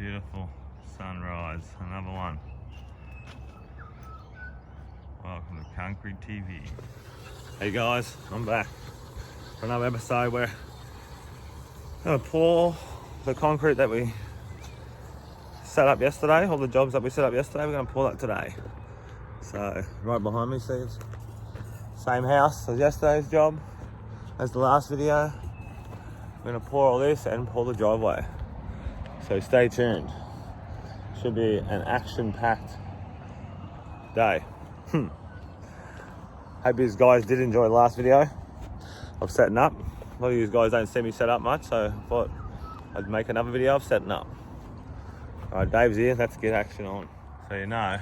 Beautiful sunrise, another one. Welcome to Concrete TV. Hey guys, I'm back for another episode where I'm gonna pour the concrete that we set up yesterday, all the jobs that we set up yesterday, we're gonna pour that today. So, right behind me, see it's same house as yesterday's job, as the last video. We're gonna pour all this and pour the driveway. So stay tuned. Should be an action-packed day. Hope you guys did enjoy the last video of setting up. A lot of you guys don't see me set up much, so I thought I'd make another video of setting up. Alright, Dave's here, let's get action on. So you know,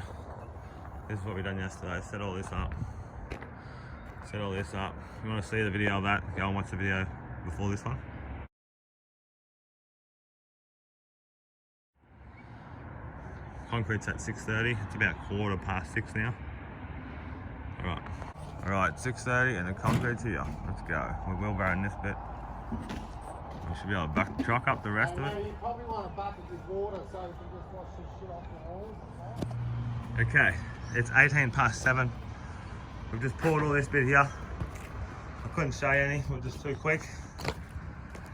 this is what we done yesterday. Set all this up. Set all this up. If you want to see the video of that, go and watch the video before this one. Concrete's at 6:30. It's about 6:15 now. Alright, 6:30 and the concrete's here. Let's go. We're wheelbarrowing this bit. We should be able to buck the truck up the rest of it. You probably want a bucket with water so you can just wash this shit off the walls. Okay, it's 7:18. We've just poured all this bit here. I couldn't show you any, we're just too quick.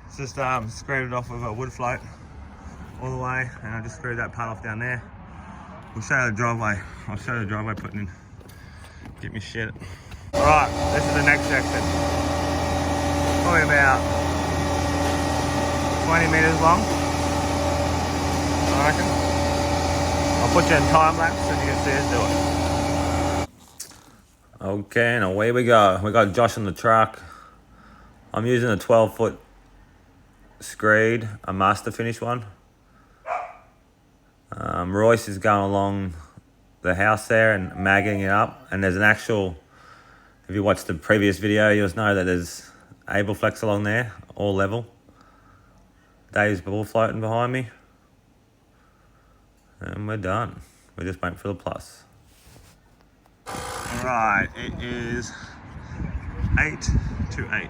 It's just screwed it off with a wood float all the way, and I just screwed that part off down there. We'll show you the driveway. I'll show you the driveway putting in. Get me shit. Alright, this is the next section. Probably about 20 meters long, I reckon. I'll put you in time lapse so you can see us do it. Okay, and away we go. We got Josh on the truck. I'm using a 12-foot screed, a master finish one. Royce is going along the house there and magging it up, and there's an actual, if you watched the previous video, you'll know that there's AbleFlex along there, all level. Dave's ball floating behind me, and we're done. We're just waiting for the plus. Alright, it is 8 to 8.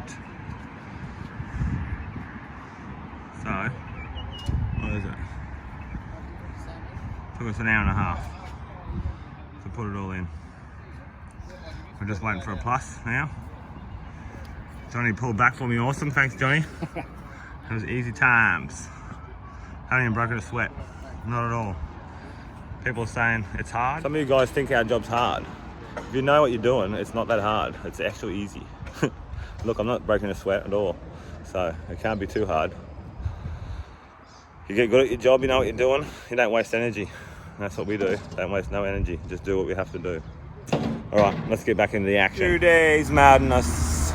So, what is it? Took us an hour and a half to put it all in. We're just waiting for a plus now. Johnny pulled back for me, awesome. Thanks, Johnny. It was easy times. Haven't even broken a sweat. Not at all. People are saying it's hard. Some of you guys think our job's hard. If you know what you're doing, it's not that hard. It's actually easy. Look, I'm not breaking a sweat at all. So it can't be too hard. You get good at your job, you know what you're doing, you don't waste energy. That's what we do. Don't waste no energy. Just do what we have to do. Alright, let's get back into the action. 2 days madness.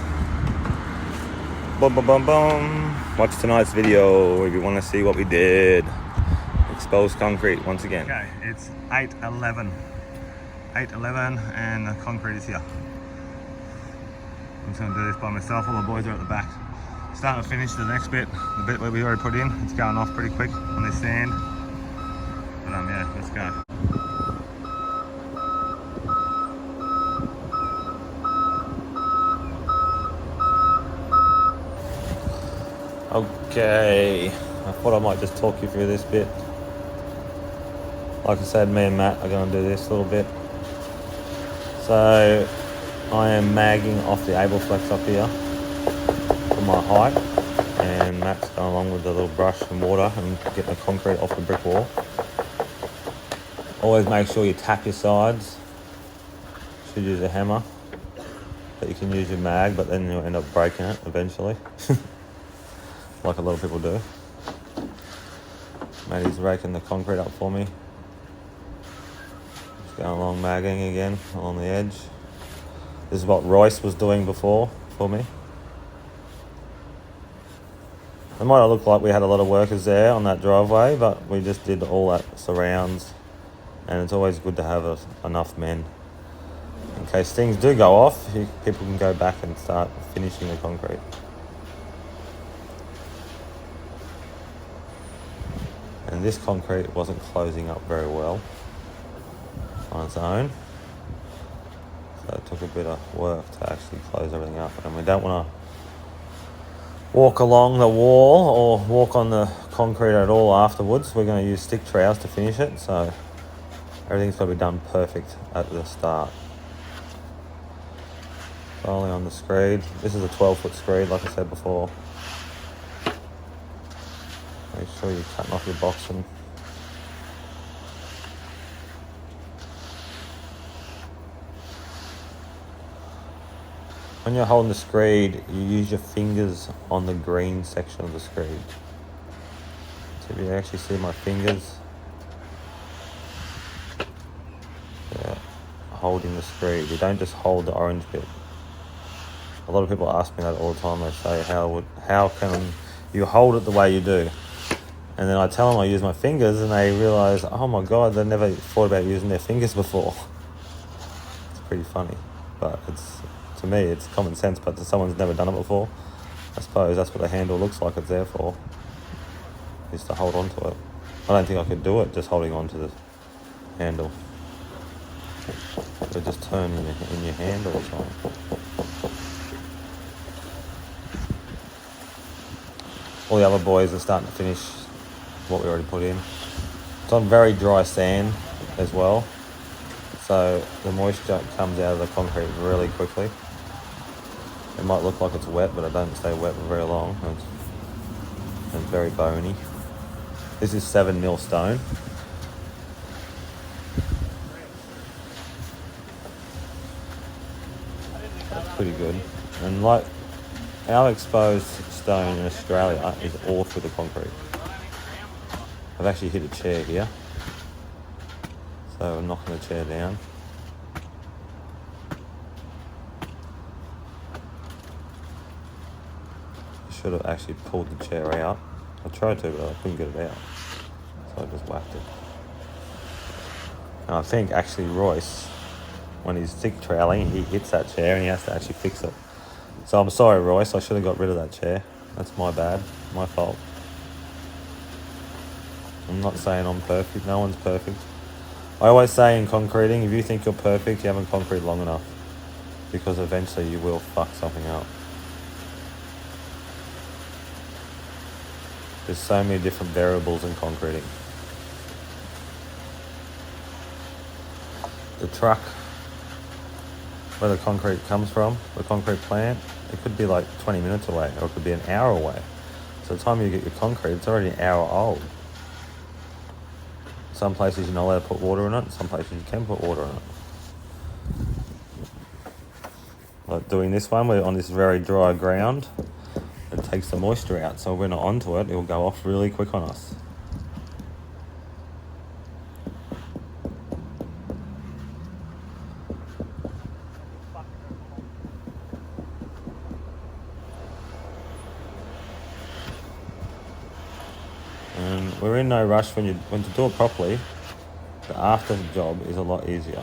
Boom, boom, boom, boom. Watch tonight's video if you want to see what we did. Exposed concrete once again. Okay, it's 8:11. 8:11 and the concrete is here. I'm just going to do this by myself. All the boys are at the back. Starting to finish the next bit, the bit where we already put in. It's going off pretty quick on this sand. But yeah, let's go. Okay, I thought I might just talk you through this bit. Like I said, me and Matt are going to do this a little bit. So, I am magging off the AbleFlex up here for my height, and Matt's going along with the little brush and water and getting the concrete off the brick wall. Always make sure you tap your sides. Should use a hammer, but you can use your mag, but then you'll end up breaking it eventually. Like a lot of people do. Matty's raking the concrete up for me. Just going along magging again along the edge. This is what Royce was doing before for me. It might have looked like we had a lot of workers there on that driveway, but we just did all that surrounds, and it's always good to have enough men. In case things do go off, people can go back and start finishing the concrete. And this concrete wasn't closing up very well on its own. So it took a bit of work to actually close everything up. And we don't want to walk along the wall or walk on the concrete at all afterwards. We're going to use stick trowels to finish it, so everything's got to be done perfect at the start. Rolling on the screed. This is a 12-foot screed, like I said before. Make sure you're cutting off your boxing. When you're holding the screed, you use your fingers on the green section of the screed. So if you actually see my fingers, yeah, holding the screed. You don't just hold the orange bit. A lot of people ask me that all the time. They say, how can you hold it the way you do? And then I tell them I use my fingers, and they realise, oh my God, they never thought about using their fingers before. It's pretty funny, but to me it's common sense. But to someone who's never done it before, I suppose that's what the handle looks like. It's there for, is to hold on to it. I don't think I could do it just holding on to the handle. So just turn in your hand all the time. All the other boys are starting to finish what we already put in. It's on very dry sand as well, so the moisture comes out of the concrete really quickly. It might look like it's wet, but it doesn't stay wet for very long. It's very bony. This is 7mm stone. That's pretty good. And like our exposed stone in Australia is all through the concrete. I've actually hit a chair here, so I'm knocking the chair down. I should have actually pulled the chair out. I tried to, but I couldn't get it out, so I just whacked it. And I think actually Royce, when he's stick troweling, he hits that chair and he has to actually fix it. So I'm sorry, Royce, I should have got rid of that chair. That's my bad, my fault. I'm not saying I'm perfect, no one's perfect. I always say in concreting, if you think you're perfect, you haven't concreted long enough. Because eventually you will fuck something up. There's so many different variables in concreting. The truck, where the concrete comes from, the concrete plant, it could be like 20 minutes away, or it could be an hour away. So the time you get your concrete, it's already an hour old. Some places you're not allowed to put water in it, some places you can put water in it. Like doing this one, we're on this very dry ground. It takes the moisture out, so when we're not onto it, it will go off really quick on us. And we're in no rush when to do it properly. The after job is a lot easier.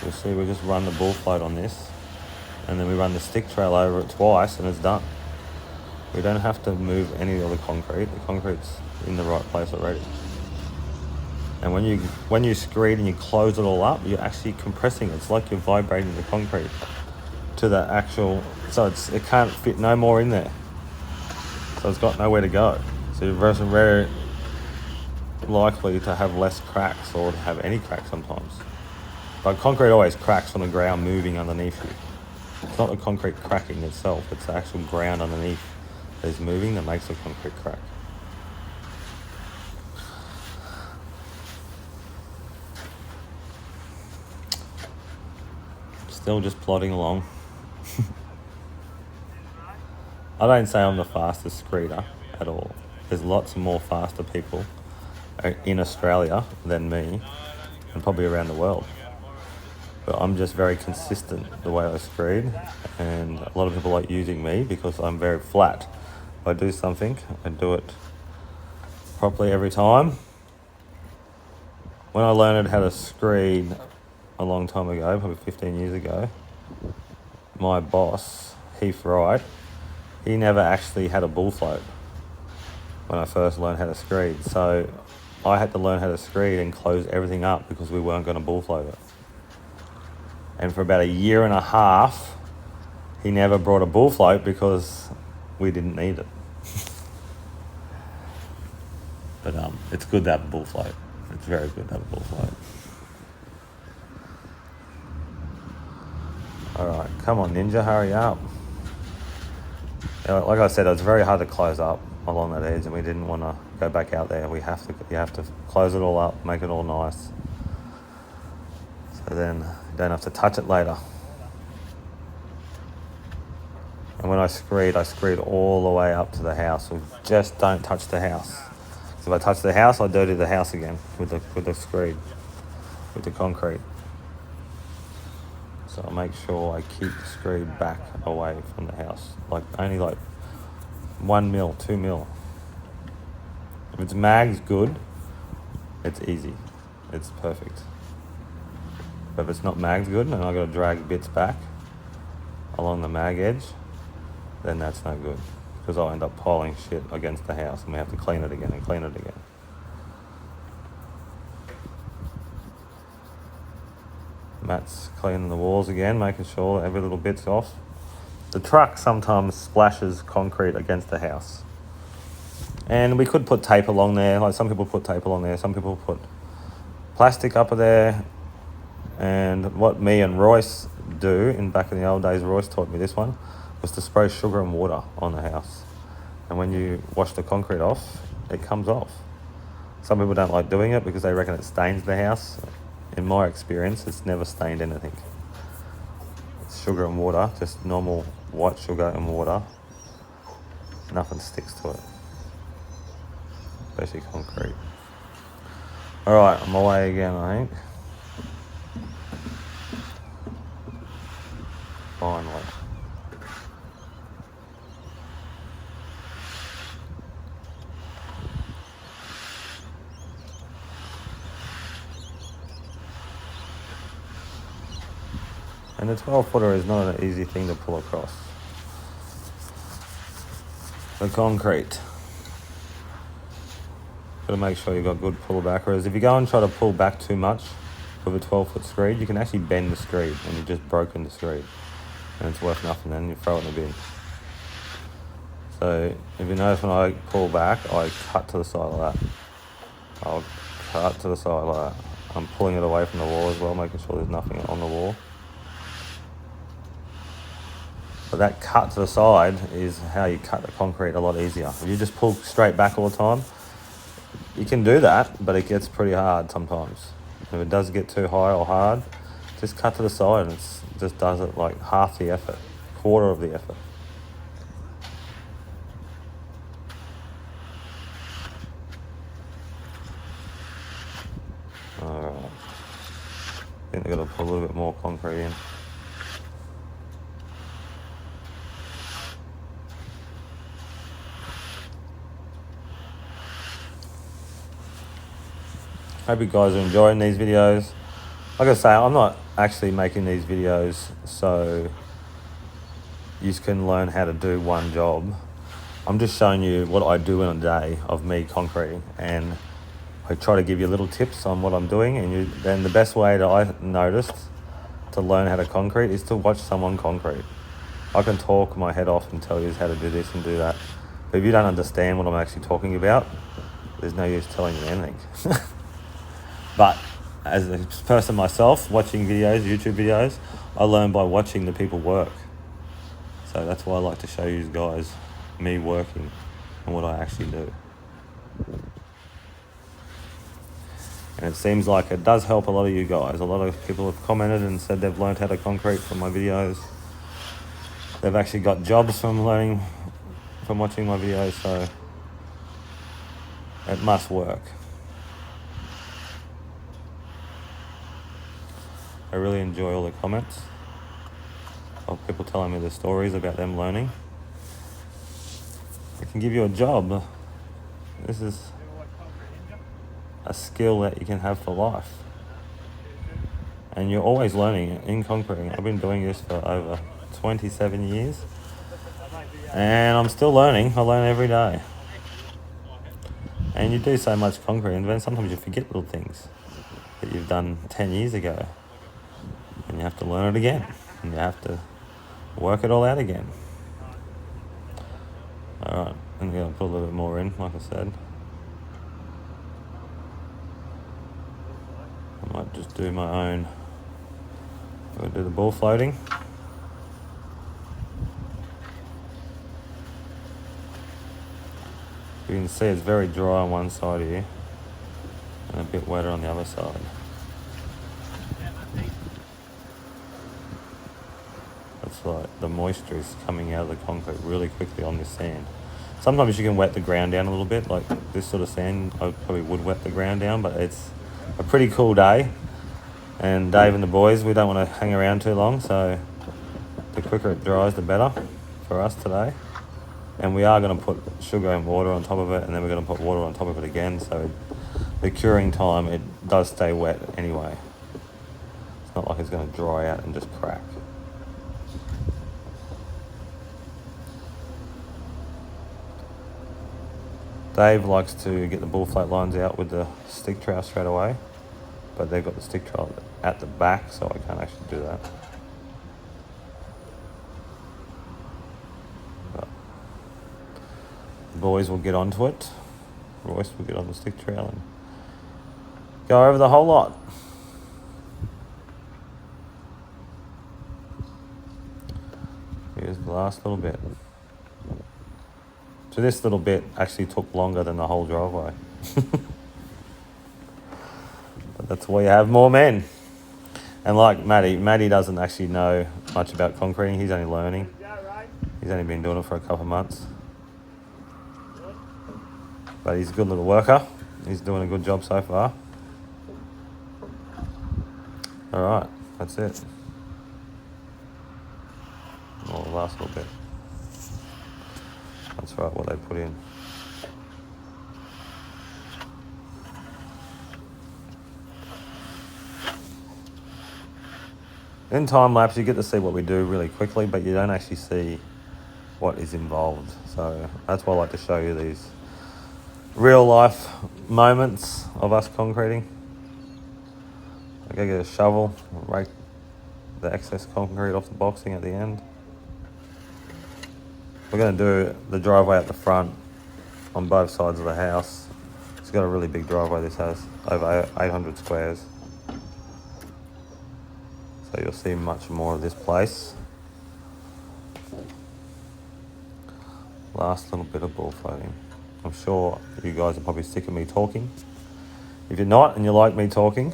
You'll see we just run the bull float on this, and then we run the stick trowel over it twice and it's done. We don't have to move any of the concrete. The concrete's in the right place already. And when you screed and you close it all up, you're actually compressing it. It's like you're vibrating the concrete to the actual, so it can't fit no more in there. So it's got nowhere to go. So you're very likely to have less cracks or to have any cracks sometimes. But concrete always cracks from the ground moving underneath you. It's not the concrete cracking itself, it's the actual ground underneath that is moving that makes the concrete crack. Still just plodding along. I don't say I'm the fastest screeder at all. There's lots more faster people in Australia than me, and probably around the world. But I'm just very consistent the way I screed, and a lot of people like using me because I'm very flat. If I do something, I do it properly every time. When I learned how to screed a long time ago, probably 15 years ago, my boss, Heath Wright, he never actually had a bull float when I first learned how to screed. So I had to learn how to screed and close everything up because we weren't going to bull float it. And for about a year and a half, he never brought a bull float because we didn't need it. But it's good to have a bull float. It's very good to have a bull float. Alright, come on Ninja, hurry up. Like I said, it's very hard to close up along that edge, and we didn't want to go back out there. You have to close it all up, make it all nice, so then you don't have to touch it later. And when I screed all the way up to the house. So just don't touch the house. So if I touch the house, I dirty the house again with the screed, with the concrete. So I'll make sure I keep the screed back away from the house, only 1 mil, 2 mil. If it's mags, good. It's easy. It's perfect. But if it's not mags good, and I've got to drag bits back along the mag edge, then that's no good, because I'll end up piling shit against the house, and we have to clean it again and clean it again. Matt's cleaning the walls again, making sure that every little bit's off. The truck sometimes splashes concrete against the house. And we could put tape along there, like some people put tape along there, some people put plastic up there. And what me and Royce do, back in the old days, Royce taught me this one, was to spray sugar and water on the house. And when you wash the concrete off, it comes off. Some people don't like doing it because they reckon it stains the house. In my experience, it's never stained anything. It's sugar and water, just normal white sugar and water. Nothing sticks to it, especially concrete. Alright, I'm away again, I think. Finally. And the 12-footer is not an easy thing to pull across. The concrete. Got to make sure you've got good pullback, whereas if you go and try to pull back too much with a 12-foot screed, you can actually bend the screed and you've just broken the screed. And it's worth nothing, then you throw it in the bin. So if you notice, when I pull back, I cut to the side like that. I'll cut to the side like that. I'm pulling it away from the wall as well, making sure there's nothing on the wall. But that cut to the side is how you cut the concrete a lot easier. If you just pull straight back all the time, you can do that, but it gets pretty hard sometimes. If it does get too high or hard, just cut to the side, and it just does it like half the effort, quarter of the effort. Alright. I think they've got to put a little bit more concrete in. Hope you guys are enjoying these videos. Like I say, I'm not actually making these videos so you can learn how to do one job. I'm just showing you what I do in a day of me concreting, and I try to give you little tips on what I'm doing. And then the best way that I noticed to learn how to concrete is to watch someone concrete. I can talk my head off and tell you how to do this and do that, but if you don't understand what I'm actually talking about, there's no use telling you anything. But as a person myself, watching videos, YouTube videos, I learn by watching the people work. So that's why I like to show you guys me working and what I actually do. And it seems like it does help a lot of you guys. A lot of people have commented and said they've learned how to concrete from my videos. They've actually got jobs from learning, from watching my videos, so it must work. I really enjoy all the comments of people telling me the stories about them learning. It can give you a job. This is a skill that you can have for life. And you're always learning in concreting. I've been doing this for over 27 years. And I'm still learning. I learn every day. And you do so much concrete, and then sometimes you forget little things that you've done 10 years ago. And you have to learn it again. And you have to work it all out again. Alright, I'm going to put a little bit more in, like I said. I might just do my own. I'm going to do the ball floating. You can see it's very dry on one side here and a bit wetter on the other side. That's like the moisture is coming out of the concrete really quickly on this sand. Sometimes you can wet the ground down a little bit, like this sort of sand I probably would wet the ground down, but it's a pretty cool day. And Dave and the boys, we don't want to hang around too long, so the quicker it dries the better for us today. And we are going to put sugar and water on top of it, and then we're going to put water on top of it again, so the curing time, it does stay wet anyway. It's not like it's going to dry out and just crack. Dave likes to get the bull float lines out with the stick trowel straight away, but they've got the stick trowel at the back, so I can't actually do that. The boys will get onto it. Royce will get on the stick trowel and go over the whole lot. Here's the last little bit. So this little bit actually took longer than the whole driveway. But that's why you have more men. And like Matty doesn't actually know much about concreting. He's only learning. He's only been doing it for a couple of months. But he's a good little worker. He's doing a good job so far. Alright, that's it. Oh, the last little bit. That's right, what they put in. In time lapse, you get to see what we do really quickly, but you don't actually see what is involved. So that's why I like to show you these real life moments of us concreting. I go get a shovel, rake the excess concrete off the boxing at the end. We're going to do the driveway at the front on both sides of the house. It's got a really big driveway, this has over 800 squares. So you'll see much more of this place. Last little bit of ball floating. I'm sure you guys are probably sick of me talking. If you're not and you like me talking,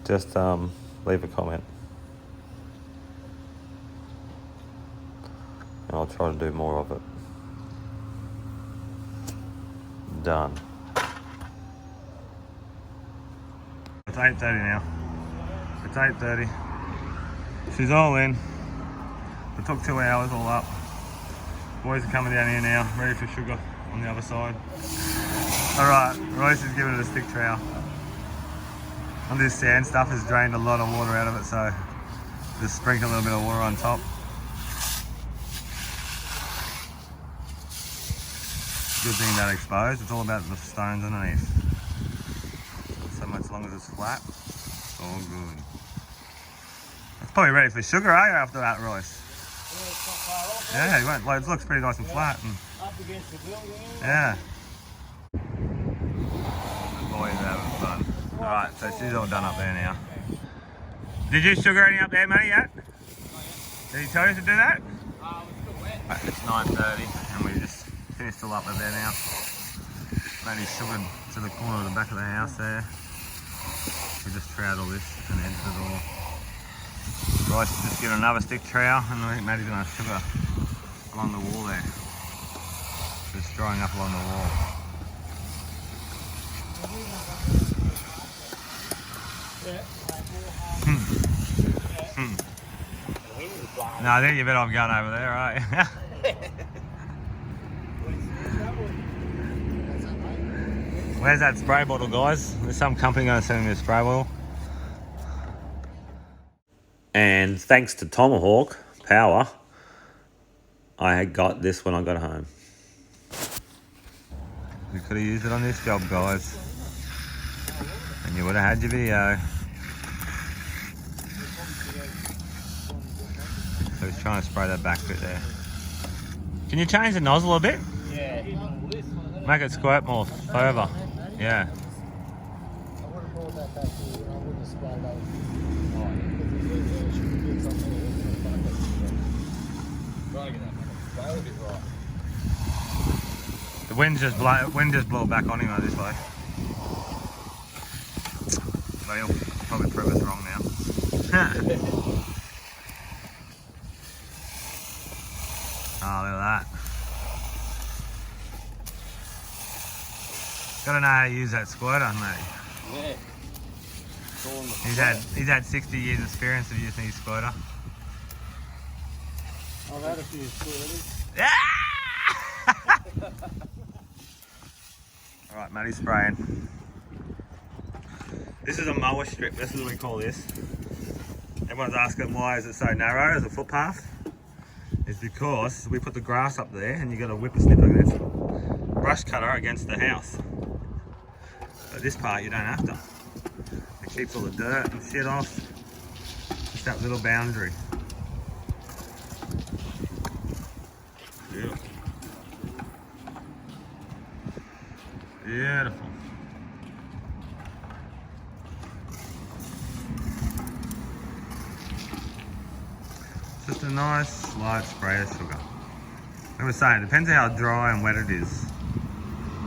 just leave a comment. And I'll try to do more of it. Done. It's 8:30 now. It's 8:30. She's all in. It took 2 hours all up. Boys are coming down here now, ready for sugar on the other side. Alright, Royce is giving it a stick trowel. And this sand stuff has drained a lot of water out of it, so just sprinkle a little bit of water on top. Good thing about exposed, it's all about the stones underneath. So much as long as it's flat, it's all good. It's probably ready for sugar, are you, after that, Royce? Yeah, it's not far off. Yeah, it looks pretty nice and flat. And Up against the building. yeah. The boys are having fun. Alright, so she's all done up there now. Did you sugar any up there, Matty, yet? Did he tell you to do that? It's 9:30 and we just finished all up with there now. Matty sugared to the corner of the back of the house there. We just troweled all this and entered the door. Royce is just giving another stick trowel, and I think Matty's going to sugar along the wall there. Just drying up along the wall. No, I think you better off going over there, right? Where's that spray bottle, guys? There's some company going to send me a spray bottle. And thanks to Tomahawk Power, I had got this when I got home. You could have used it on this job, guys. And you would have had your video. So he's trying to spray that back bit there. Can you change the nozzle a bit? Yeah. Make it squirt more further. Yeah. I would have brought that back here and I wouldn't have sprayed over. The wind just blow back on him this way. So he'll probably prove us wrong now. Oh, look at that. Gotta know how to use that squirter, mate. Yeah. He's had 60 years experience of using his squirter. I've had a few squirters. Yeah! Alright, Matty's spraying. This is a mower strip, this is what we call this. Everyone's asking why is it so narrow as a footpath. It's because we put the grass up there and you got a whippersnipper against brush cutter against the house. But this part you don't have to. It keeps all the dirt and shit off. Just that little boundary. Beautiful. Beautiful. Just a nice light spray of sugar. I was saying, it depends how dry and wet it is.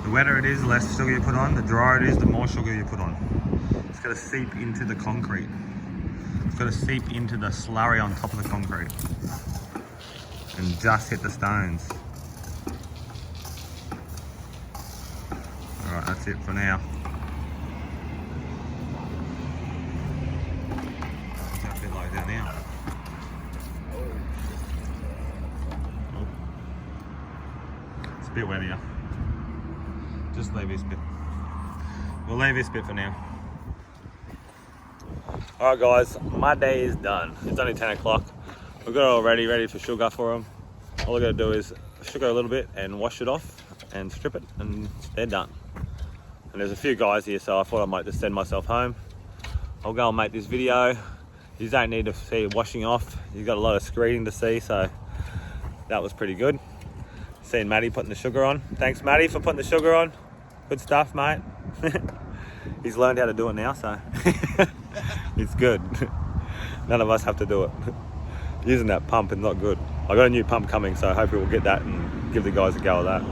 The wetter it is, the less sugar you put on. The drier it is, the more sugar you put on. It's got to seep into the concrete. It's got to seep into the slurry on top of the concrete. And just hit the stones. Alright, that's it for now. It's a bit like that now. It's a bit wet here. Just leave this bit. We'll leave this bit for now. Alright guys, my day is done. It's only 10 o'clock. We've got it all ready for sugar for them. All I gotta do is sugar a little bit and wash it off and strip it and they're done. And there's a few guys here, so I thought I might just send myself home. I'll go and make this video. You don't need to see it washing off. You've got a lot of screening to see, so that was pretty good. Seeing Matty putting the sugar on. Thanks Matty for putting the sugar on. Good stuff, mate. He's learned how to do it now, so it's good. None of us have to do it. Using that pump is not good. I got a new pump coming, so hopefully we'll get that and give the guys a go at that.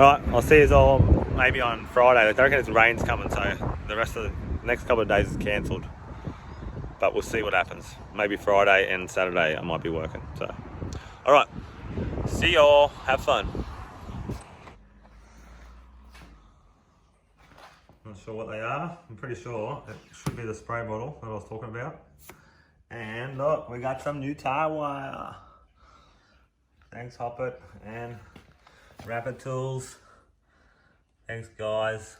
Alright, I'll see you all maybe on Friday. I reckon it's rain's coming, so the rest of the next couple of days is cancelled. But we'll see what happens. Maybe Friday and Saturday I might be working. So, alright. See you all. Have fun. Not sure what they are. I'm pretty sure it should be the spray bottle that I was talking about. And look, we got some new tire wire. Thanks Hoppet and Rapid Tools. Thanks guys.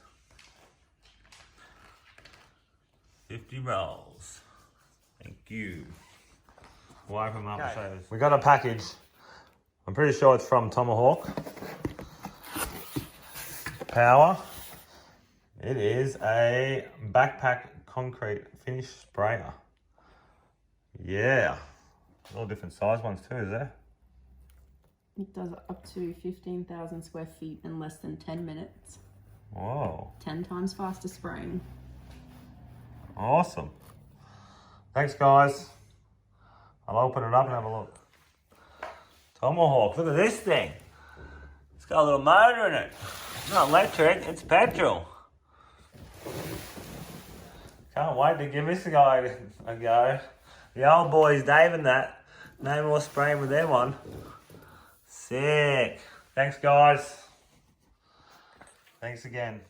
50 rolls. Thank you. We'll open them up and show this. We got a package. I'm pretty sure it's from Tomahawk Power. It is a backpack concrete finish sprayer. Yeah. All different size ones too, is there? It does up to 15,000 square feet in less than 10 minutes. Whoa. 10 times faster spraying. Awesome. Thanks guys. I'll open it up and have a look. Tomahawk, look at this thing. It's got a little motor in it. It's not electric, it's petrol. Can't wait to give this guy a go. The old boys, Dave and that, no more spraying with their one. Sick. Thanks guys. Thanks again.